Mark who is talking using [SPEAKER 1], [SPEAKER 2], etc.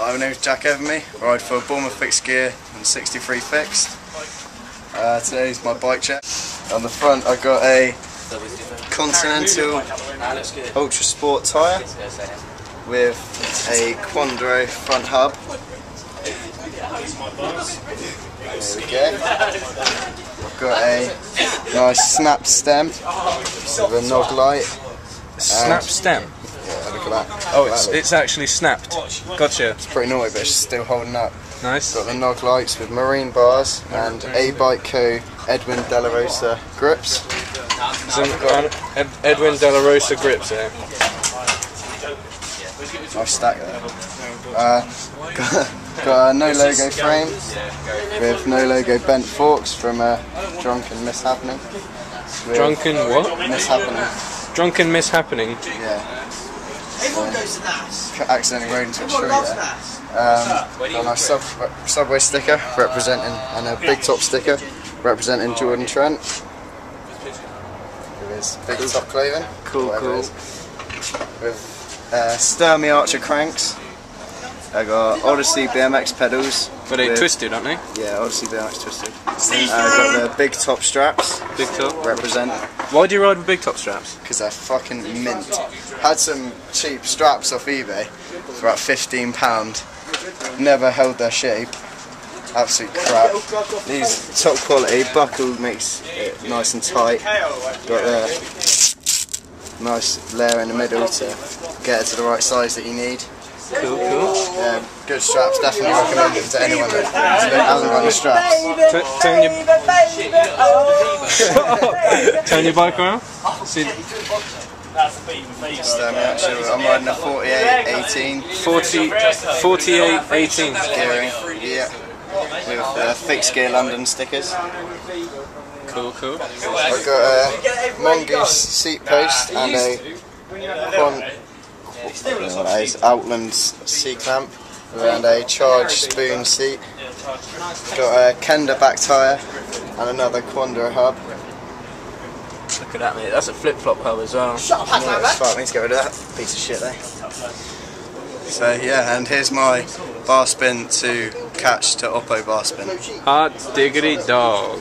[SPEAKER 1] My name is Jack Evemy, ride for Bournemouth Fixed Gear and 63 Fixed. Today's my bike check. On the front I got a Continental Ultra Sport tyre with a Quandro front hub. There we go. I've got a nice snapped stem with a nog light.
[SPEAKER 2] Snap stem?
[SPEAKER 1] Yeah, look at that.
[SPEAKER 2] Oh, it's actually snapped. Gotcha.
[SPEAKER 1] It's pretty naughty, but it's still holding up.
[SPEAKER 2] Nice.
[SPEAKER 1] Got the nog lights with marine bars and A Bike Co. Edwin De La Rosa grips.
[SPEAKER 2] Edwin De La Rosa grips, yeah.
[SPEAKER 1] Nice stack there. Got a no logo frame with no logo bent forks from Drunken Mishappening.
[SPEAKER 2] Drunken what?
[SPEAKER 1] Mishappening.
[SPEAKER 2] Drunken Mishappening?
[SPEAKER 1] Yeah. Accidentally rode into a tree there. Got a nice Subway sticker representing, and a big top sticker representing Jordan Trent with his big top clothing. Cool. With Sturmy Archer cranks. I got Odyssey BMX pedals.
[SPEAKER 2] But they're twisted, aren't they?
[SPEAKER 1] Yeah, Odyssey BMX twisted. I got the big top straps.
[SPEAKER 2] Big top?
[SPEAKER 1] Represent.
[SPEAKER 2] Why do you ride with big top straps?
[SPEAKER 1] Because they're fucking mint. Had some cheap straps off eBay for about £15. Never held their shape. Absolute crap. These top quality, buckle makes it nice and tight. Got the nice layer in the middle to get it to the right size that you need.
[SPEAKER 2] Cool.
[SPEAKER 1] Yeah, good straps, definitely recommend it to anyone that hasn't got any straps.
[SPEAKER 2] Turn your bike around. See.
[SPEAKER 1] I'm riding a 48-18.
[SPEAKER 2] 48-18.
[SPEAKER 1] Gearing, yeah. With Fixed Gear London stickers.
[SPEAKER 2] Cool.
[SPEAKER 1] I've got a Mongoose seat post and a Outland seat clamp and a Charge spoon seat. Got a Kenda back tyre and another Quandro hub.
[SPEAKER 2] Look at that, mate. That's a flip-flop hub as well.
[SPEAKER 1] Shut up, I need to get rid of that piece of shit there. So yeah, and here's my bar spin to catch to Oppo bar spin.
[SPEAKER 2] Hot diggity dog.